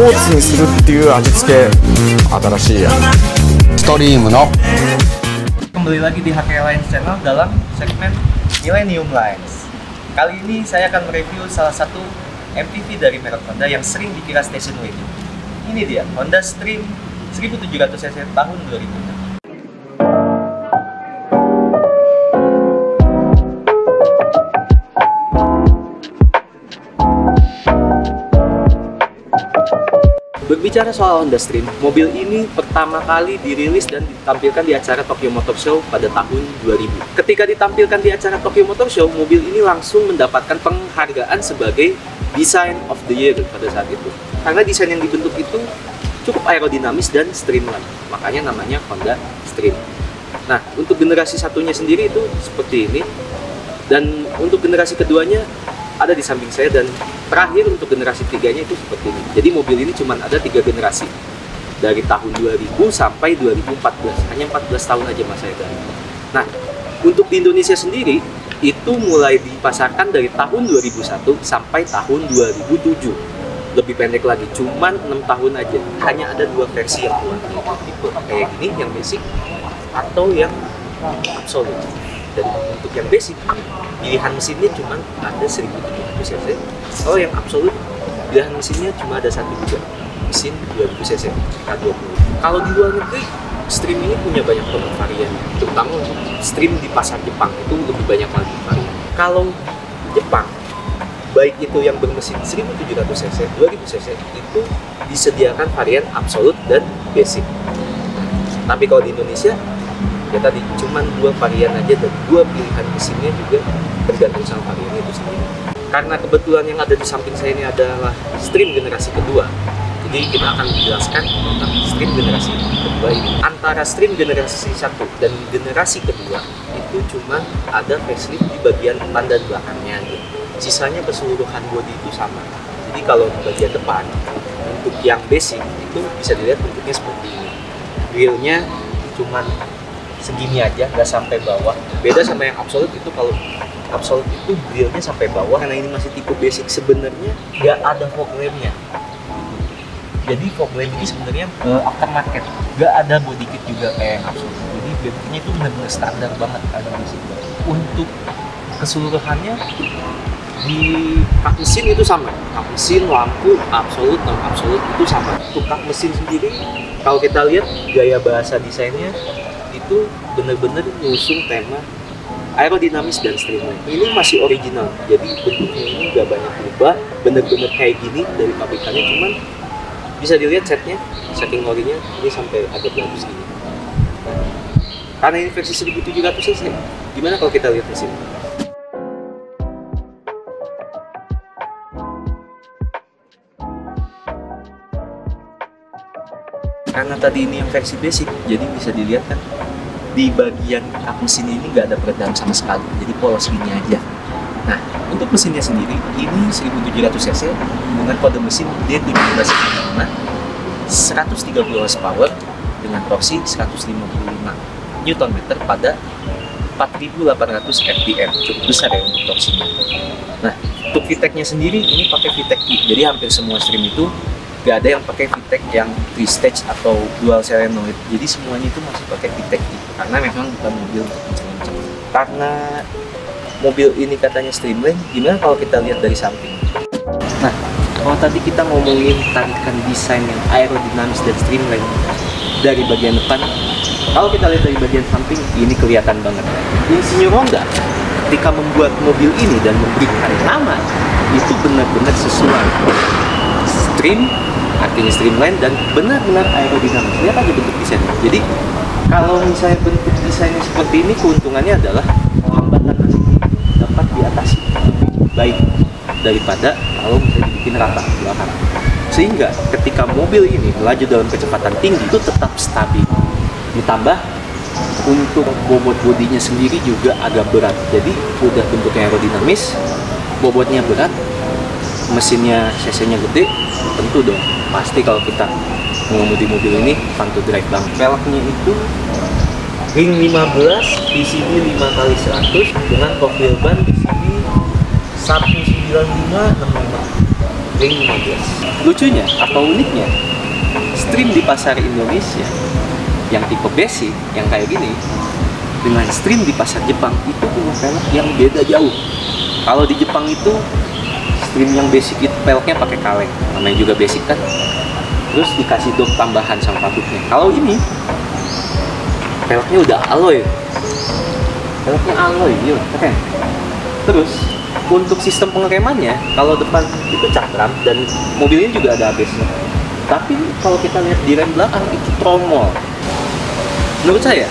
ーツにするっていう味付け、新しいやストリームの Kembali lagi di HK Lines Channel dalam segmen Millennium Lines. Kali ini saya akan mereview salah satu MPV dari merek Honda yang sering dikira station wagon. Ini dia, Honda Stream 1700cc tahun 2006. Berbicara soal Honda Stream, mobil ini pertama kali dirilis dan ditampilkan di acara Tokyo Motor Show pada tahun 2000. Ketika ditampilkan di acara Tokyo Motor Show, mobil ini langsung mendapatkan penghargaan sebagai Design of the Year pada saat itu. Karena desain yang dibentuk itu cukup aerodinamis dan streamline, makanya namanya Honda Stream. Nah, untuk generasi satunya sendiri itu seperti ini, dan untuk generasi keduanya ada di samping saya, dan terakhir untuk generasi tiganya itu seperti ini. Jadi mobil ini cuma ada 3 generasi dari tahun 2000 sampai 2014, hanya 14 tahun aja masa itu. Nah, untuk di Indonesia sendiri itu mulai dipasarkan dari tahun 2001 sampai tahun 2007. Lebih pendek lagi, cuma 6 tahun aja. Hanya ada 2 versi yang keluar, tipe kayak gini, yang basic atau yang absolute. Dan untuk yang basic, pilihan mesinnya cuma ada 1700cc. Kalau yang absolut, pilihan mesinnya cuma ada satu juga, mesin 2000cc K20. Kalau di luar negeri, Stream ini punya banyak banget varian, terutama untuk Stream di pasar Jepang itu lebih banyak lagi varian. Kalau Jepang, baik itu yang bermesin 1700cc, 2000cc, itu disediakan varian absolut dan basic. Tapi kalau di Indonesia, ya tadi cuma 2 varian aja, dan 2 pilihan mesinnya juga tergantung sama varian itu sendiri. Karena kebetulan yang ada di samping saya ini adalah Stream generasi kedua, jadi kita akan menjelaskan tentang Stream generasi kedua ini. Antara Stream generasi 1 dan generasi kedua itu cuma ada facelift di bagian depan dan belakangnya aja. Sisanya keseluruhan bodi itu sama. Jadi kalau di bagian depan, untuk yang basic itu bisa dilihat bentuknya seperti ini. Grillnya cuma segini aja, nggak sampai bawah. Beda sama yang absolut itu, kalau absolut itu grillnya sampai bawah. Karena ini masih tipe basic, sebenarnya nggak ada fog lampnya. Jadi fog lamp ini sebenarnya aftermarket, nggak ada body kit juga kayak yang absolut. Jadi bentuknya itu benar-benar standar banget ada basic. Untuk keseluruhannya di kap mesin itu sama, kap mesin, lampu, absolut, non absolut itu sama. Untuk kap mesin sendiri, kalau kita lihat gaya bahasa desainnya itu benar-benar mengusung tema aerodinamis dan streamline. Ini masih original, jadi bentuknya ini nggak banyak berubah, benar-benar kayak gini dari pabrikannya. Cuman bisa dilihat setnya, saking orinya ini sampai agak bagus gini. Karena ini versi 1700cc, gimana kalau kita lihat mesin? Karena tadi ini yang versi basic, jadi bisa dilihat kan di bagian kap mesin ini nggak ada peredam sama sekali, jadi polos gini aja. Nah, untuk mesinnya sendiri ini 1700cc dengan kode mesin D1755, 130 horsepower dengan torsi 155 Nm pada 4800 rpm, cukup besar ya untuk torsinya. Nah, untuk VTEC-nya sendiri ini pakai VTEC I, jadi hampir semua Stream itu gak ada yang pakai VTEC yang 3 stage atau dual solenoid, jadi semuanya itu masih pakai VTEC I, karena memang bukan mobil untuk kencang-kencang. Karena mobil ini katanya streamline, gimana kalau kita lihat dari samping? Nah, kalau tadi kita ngomongin tarikan desain yang aerodinamis dan streamline dari bagian depan, kalau kita lihat dari bagian samping, ini kelihatan banget. Insinyur Honda ketika membuat mobil ini dan memberikan nama, itu benar-benar sesuai. Stream artinya streamline dan benar-benar aerodinamis. Lihat aja bentuk desainnya. Jadi kalau misalnya bentuk desainnya seperti ini, keuntungannya adalah hambatan asli dapat diatasi lebih baik daripada kalau misalnya dibikin rata ke belakang. Sehingga ketika mobil ini melaju dalam kecepatan tinggi itu tetap stabil. Ditambah untuk bobot bodinya sendiri juga agak berat. Jadi udah bentuknya aerodinamis, bobotnya berat, mesinnya cc-nya gede, tentu dong pasti kalau kita mengemudi mobil ini fun to drive banget. Velgnya itu ring 15, di sini 5x100 dengan profil ban di sini 19565. Ring 15. Lucunya atau uniknya, stream di pasar Indonesia yang tipe basic, yang kayak gini, dengan stream di pasar Jepang itu punya velg yang beda jauh. Kalau di Jepang itu stream yang basic itu velgnya pakai kaleng, namanya juga basic kan. Terus dikasih dop tambahan sama patutnya. Kalau ini velgnya udah alloy. Velgnya alloy, iya keren. Terus untuk sistem pengeremannya, kalau depan itu cakram dan mobilnya juga ada ABS-nya. Tapi kalau kita lihat di rem belakang itu tromol. Menurut saya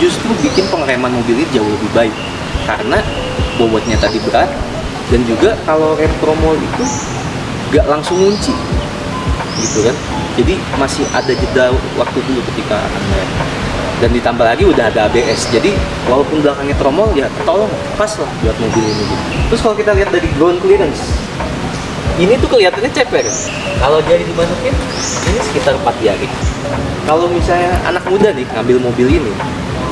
justru bikin pengereman mobil ini jauh lebih baik karena bobotnya tadi berat, dan juga kalau rem tromol itu gak langsung ngunci gitu kan, jadi masih ada jeda waktu dulu ketika akan ngerem. Dan ditambah lagi udah ada ABS, jadi walaupun belakangnya tromol ya tolong pas lah buat mobil ini gitu. Terus kalau kita lihat dari ground clearance, ini tuh kelihatannya ceper. Kalau jari dimasukin ini sekitar 4 jari. Kalau misalnya anak muda nih ngambil mobil ini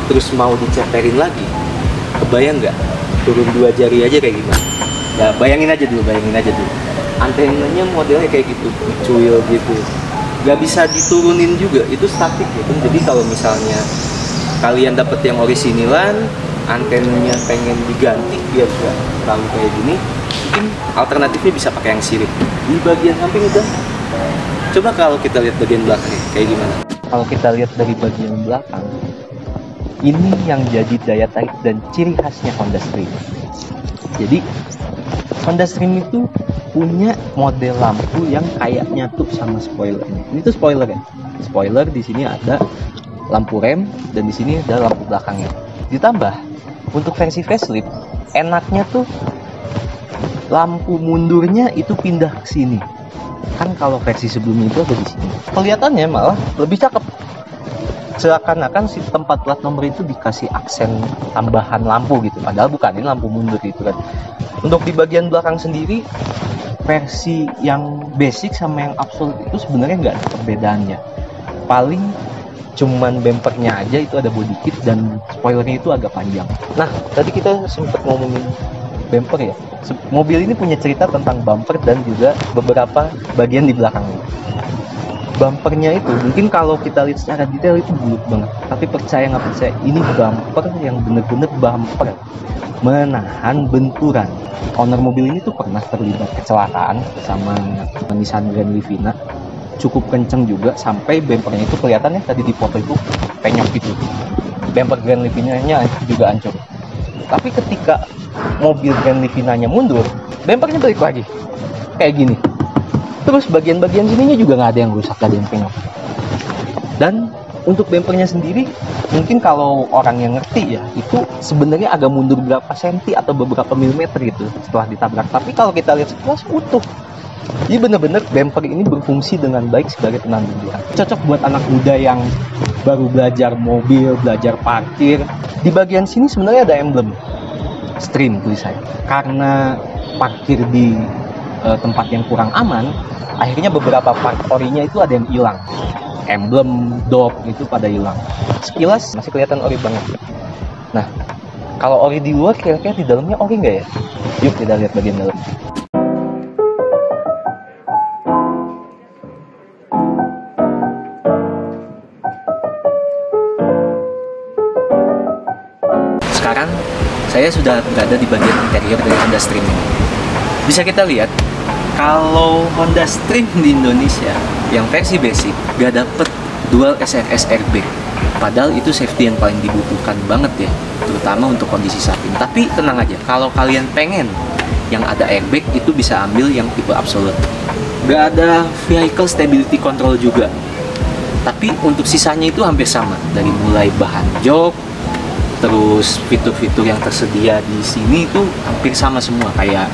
terus mau diceperin lagi, kebayang nggak turun 2 jari aja kayak gimana? Ya bayangin aja dulu. Antenanya modelnya kayak gitu, cuil gitu, nggak bisa diturunin juga, itu statik gitu. Jadi kalau misalnya kalian dapet yang orisinilan, antenanya pengen diganti biar nggak terlalu kayak gini, mungkin alternatifnya bisa pakai yang sirip. Di bagian samping udah. Coba kalau kita lihat bagian belakangnya kayak gimana? Kalau kita lihat dari bagian belakang, ini yang jadi daya tarik dan ciri khasnya Honda Stream. Jadi Honda Stream itu punya model lampu yang kayak nyatu sama spoilernya. Ini tuh spoiler ya. Spoiler di sini ada lampu rem dan di sini ada lampu belakangnya. Ditambah untuk versi facelift, enaknya tuh lampu mundurnya itu pindah ke sini. Kan kalau versi sebelumnya itu ada di sini. Kelihatannya malah lebih cakep. Seakan-akan si tempat plat nomor itu dikasih aksen tambahan lampu gitu. Padahal bukan, ini lampu mundur gitu kan. Untuk di bagian belakang sendiri, versi yang basic sama yang absolute itu sebenarnya nggak ada perbedaannya. Paling cuman bumpernya aja itu ada body kit dan spoilernya itu agak panjang. Nah, tadi kita sempat ngomongin bumper ya. Mobil ini punya cerita tentang bumper dan juga beberapa bagian di belakangnya. Bumpernya itu mungkin kalau kita lihat secara detail itu bulat banget, tapi percaya nggak percaya, ini bumper yang bener-bener bumper menahan benturan. Owner mobil ini tuh pernah terlibat kecelakaan sama Nissan Grand Livina, cukup kenceng juga sampai bumpernya itu kelihatannya tadi di foto itu penyok gitu. Bumper Grand Livina-nya juga hancur. Tapi ketika mobil Grand Livina-nya mundur, bumpernya balik lagi kayak gini. Terus bagian-bagian sininya juga nggak ada yang rusak, nggak ada yang penyok. Dan untuk bumpernya sendiri, mungkin kalau orang yang ngerti ya, itu sebenarnya agak mundur berapa senti atau beberapa milimeter gitu setelah ditabrak. Tapi kalau kita lihat sekilas utuh. Jadi bener-bener bumper ini berfungsi dengan baik sebagai penahan benturan. Cocok buat anak muda yang baru belajar mobil, belajar parkir. Di bagian sini sebenarnya ada emblem Stream tulisannya. Karena parkir di tempat yang kurang aman, akhirnya beberapa part orinya itu ada yang hilang. Emblem, dop itu pada hilang. Sekilas masih kelihatan ori banget. Nah, kalau ori di luar, kira-kira di dalamnya ori nggak ya? Yuk kita lihat bagian dalam. Sekarang saya sudah berada di bagian interior dari Honda Stream ini. Bisa kita lihat kalau Honda Stream di Indonesia yang versi basic gak dapet dual SRS airbag. Padahal itu safety yang paling dibutuhkan banget ya, terutama untuk kondisi saat ini. Tapi tenang aja, kalau kalian pengen yang ada airbag itu bisa ambil yang tipe absolute. Gak ada vehicle stability control juga. Tapi untuk sisanya itu hampir sama, dari mulai bahan jok, terus fitur-fitur yang tersedia di sini itu hampir sama semua. Kayak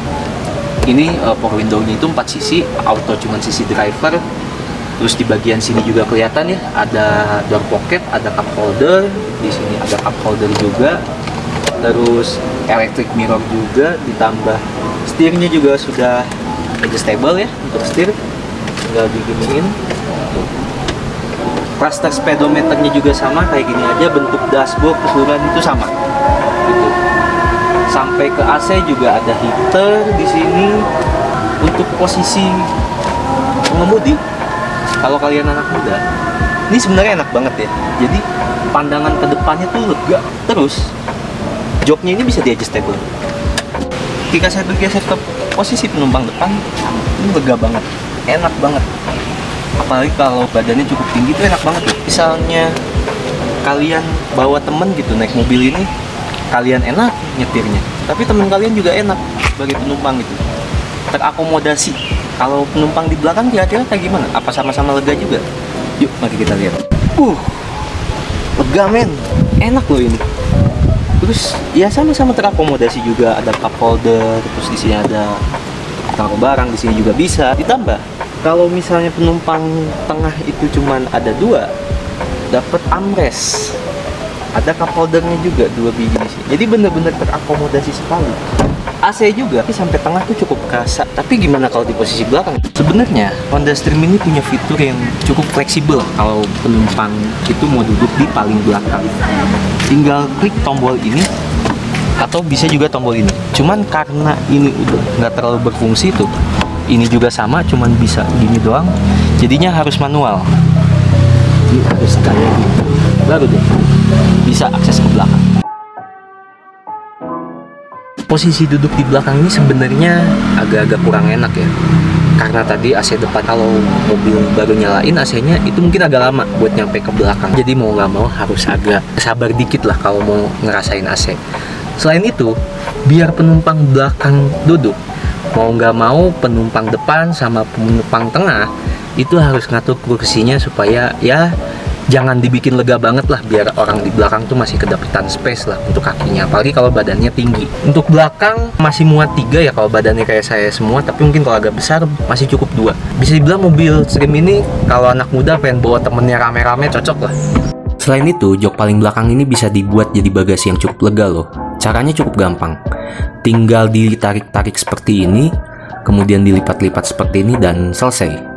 ini power window-nya itu 4 sisi, auto cuman sisi driver. Terus di bagian sini juga kelihatan ya, ada door pocket, ada cup holder, di sini ada cup holder juga. Terus electric mirror juga, ditambah setirnya juga sudah adjustable ya untuk setir, tinggal diginiin. Cluster speedometernya juga sama kayak gini aja, bentuk dashboard keseluruhan itu sama. Gitu. Sampai ke AC juga ada heater di sini. Untuk posisi pengemudi, kalau kalian anak muda, ini sebenarnya enak banget ya. Jadi pandangan ke depannya tuh lega. Terus joknya ini bisa di-adjustable. Ketika saya bergeser ke posisi penumpang depan, ini lega banget, enak banget. Apalagi kalau badannya cukup tinggi tuh enak banget. Misalnya kalian bawa temen gitu naik mobil ini, kalian enak nyetirnya, tapi teman kalian juga enak sebagai penumpang gitu, terakomodasi. Kalau penumpang di belakang kira-kira kayak gimana? Apa sama-sama lega juga? Yuk mari kita lihat. Lega men, enak loh ini. Terus ya sama-sama terakomodasi juga, ada cup holder, terus di sini ada taruh barang, di sini juga bisa ditambah. Kalau misalnya penumpang tengah itu cuman ada 2, dapat armrest, ada cup holdernya juga 2 biji di sini. Jadi bener-bener terakomodasi sekali. AC juga sampai tengah tuh cukup kerasa. Tapi gimana kalau di posisi belakang? Sebenarnya Honda Stream ini punya fitur yang cukup fleksibel. Kalau penumpang itu mau duduk di paling belakang, tinggal klik tombol ini atau bisa juga tombol ini. Cuman karena ini udah nggak terlalu berfungsi tuh, ini juga sama, cuman bisa gini doang. Jadinya harus manual. Ini harus kayak gitu, baru deh bisa akses ke belakang. Posisi duduk di belakang ini sebenarnya agak-agak kurang enak ya, karena tadi AC depan kalau mobil baru nyalain AC-nya itu mungkin agak lama buat nyampe ke belakang. Jadi mau nggak mau harus agak sabar dikit lah kalau mau ngerasain AC. Selain itu, biar penumpang belakang duduk, mau nggak mau penumpang depan sama penumpang tengah itu harus ngatur kursinya supaya ya jangan dibikin lega banget lah, biar orang di belakang tuh masih kedapetan space lah untuk kakinya, apalagi kalau badannya tinggi. Untuk belakang masih muat 3 ya kalau badannya kayak saya semua, tapi mungkin kalau agak besar masih cukup 2. Bisa dibilang mobil Stream ini kalau anak muda pengen bawa temennya rame-rame cocok lah. Selain itu, jok paling belakang ini bisa dibuat jadi bagasi yang cukup lega loh. Caranya cukup gampang, tinggal ditarik-tarik seperti ini, kemudian dilipat-lipat seperti ini dan selesai.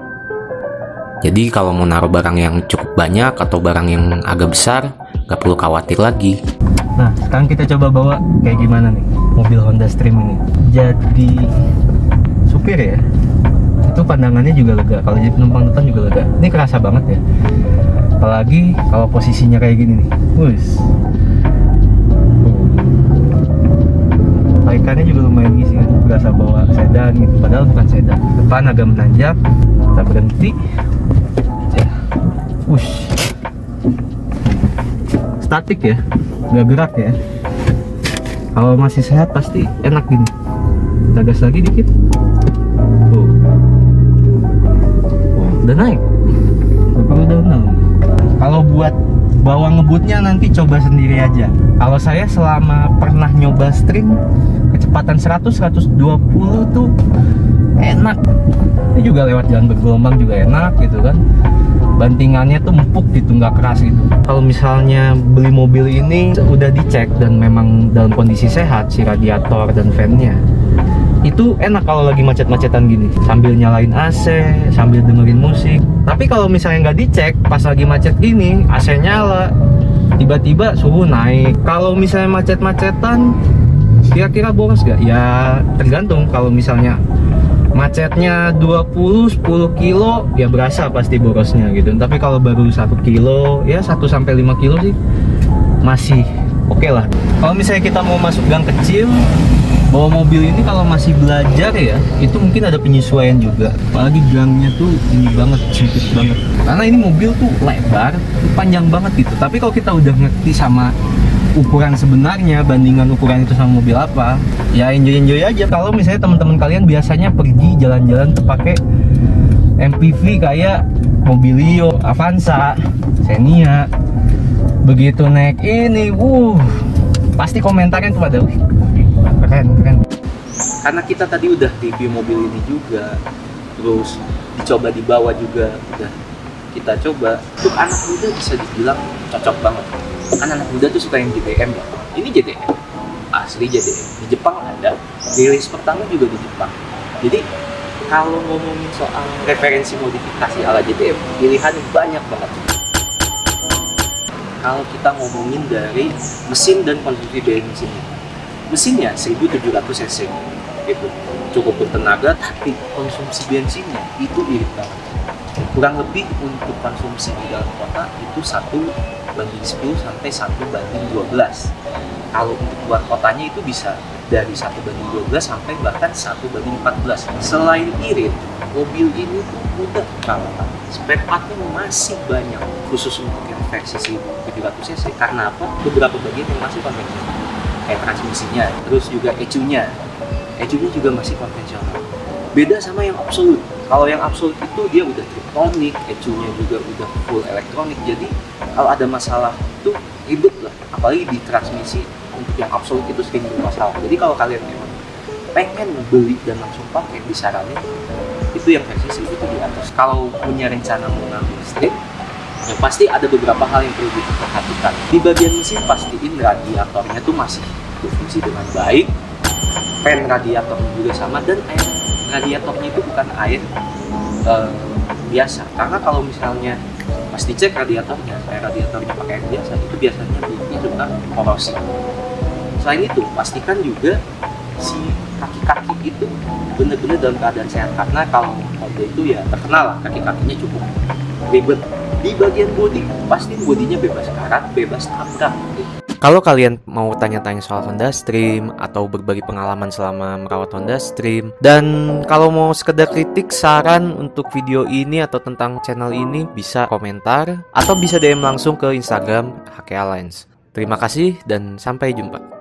Jadi kalau mau naruh barang yang cukup banyak atau barang yang agak besar, nggak perlu khawatir lagi. Nah, sekarang kita coba bawa kayak gimana nih mobil Honda Stream ini. Jadi supir ya, itu pandangannya juga lega. Kalau jadi penumpang depan juga lega. Ini kerasa banget ya. Apalagi kalau posisinya kayak gini nih. Tarikannya juga lumayan ngisi kan. Berasa bawa sedan gitu, padahal bukan sedan. Depan agak menanjak, kita berhenti. Statik ya, nggak gerak ya. Kalau masih sehat pasti enak gini. Kita gas lagi dikit. Udah naik. Kalau buat bawa ngebutnya nanti coba sendiri aja. Kalau saya selama pernah nyoba Stream, kecepatan 100-120 tuh enak. Ini juga lewat jalan bergelombang juga enak gitu kan. Bantingannya tuh empuk gitu, nggak keras gitu. Kalau misalnya beli mobil ini udah dicek dan memang dalam kondisi sehat, si radiator dan fan-nya itu enak kalau lagi macet-macetan gini, sambil nyalain AC, sambil dengerin musik. Tapi kalau misalnya nggak dicek, pas lagi macet gini, AC nyala, tiba-tiba suhu naik. Kalau misalnya macet-macetan, kira-kira boros gak? Ya tergantung. Kalau misalnya macetnya 10 kilo ya berasa pasti borosnya gitu. Tapi kalau baru 1 kilo ya 1 sampai 5 kilo sih masih oke lah. Kalau misalnya kita mau masuk gang kecil, bawa mobil ini kalau masih belajar ya, itu mungkin ada penyesuaian juga. Apalagi gangnya tuh ini banget, sempit banget. Karena ini mobil tuh lebar, panjang banget gitu. Tapi kalau kita udah ngerti sama ukuran sebenarnya, bandingan ukuran itu sama mobil apa, ya enjoy aja. Kalau misalnya teman-teman kalian biasanya pergi jalan-jalan tuh pakai MPV kayak Mobilio, Avanza, Xenia, begitu naik ini, pasti komentarnya tuh pada keren. Karena kita tadi udah review mobil ini juga, terus dicoba dibawa juga, udah kita coba. Untuk anak muda bisa dibilang cocok banget. Kan anak muda tuh suka yang JDM ya. Ini JDM, asli JDM. Di Jepang ada, rilis pertama juga di Jepang. Jadi kalau ngomongin soal referensi modifikasi ala JDM, pilihannya banyak banget. Kalau kita ngomongin dari mesin dan konsumsi bensin, mesinnya 1700 cc, gitu, cukup bertenaga, tapi konsumsi bensinnya itu irit banget. Kurang lebih untuk konsumsi di dalam kota itu 1:10 sampai 1:12. Kalau untuk luar kotanya itu bisa dari 1:12 sampai bahkan 1:14. Selain irit, mobil ini tuh mudah perawatan. Spare partnya masih banyak, khusus untuk yang versi 1700 cc. Karena apa? Beberapa bagian yang masih konvensional, kayak transmisinya, terus juga ECU-nya juga masih konvensional. Beda sama yang Absolute. Kalau yang Absolute itu dia udah Triptronic, ECU-nya juga udah full elektronik. Jadi kalau ada masalah itu ribet lah. Apalagi di transmisi untuk yang Absolute itu sering bermasalah. Jadi kalau kalian memang pengen beli dan langsung pakai, disaranin itu yang versi 1700. Kalau punya rencana mau ngambil listrik, ya pasti ada beberapa hal yang perlu diperhatikan. Di bagian mesin pastiin radiatornya tuh masih berfungsi dengan baik, fan radiatornya juga sama, dan air radiatornya itu bukan air biasa. Karena kalau misalnya pas dicek radiatornya, air radiatornya pakai air biasa, itu biasanya bulbnya suka korosi. Selain itu, pastikan juga si kaki-kaki itu benar-benar dalam keadaan sehat, karena kalau Honda itu ya terkenal lah kaki-kakinya cukup ribet. Di bagian bodi, pasti bodinya bebas karat, bebas tabrak. Kalau kalian mau tanya-tanya soal Honda Stream atau berbagi pengalaman selama merawat Honda Stream, dan kalau mau sekedar kritik, saran untuk video ini atau tentang channel ini, bisa komentar atau bisa DM langsung ke Instagram HK Alliance. Terima kasih dan sampai jumpa.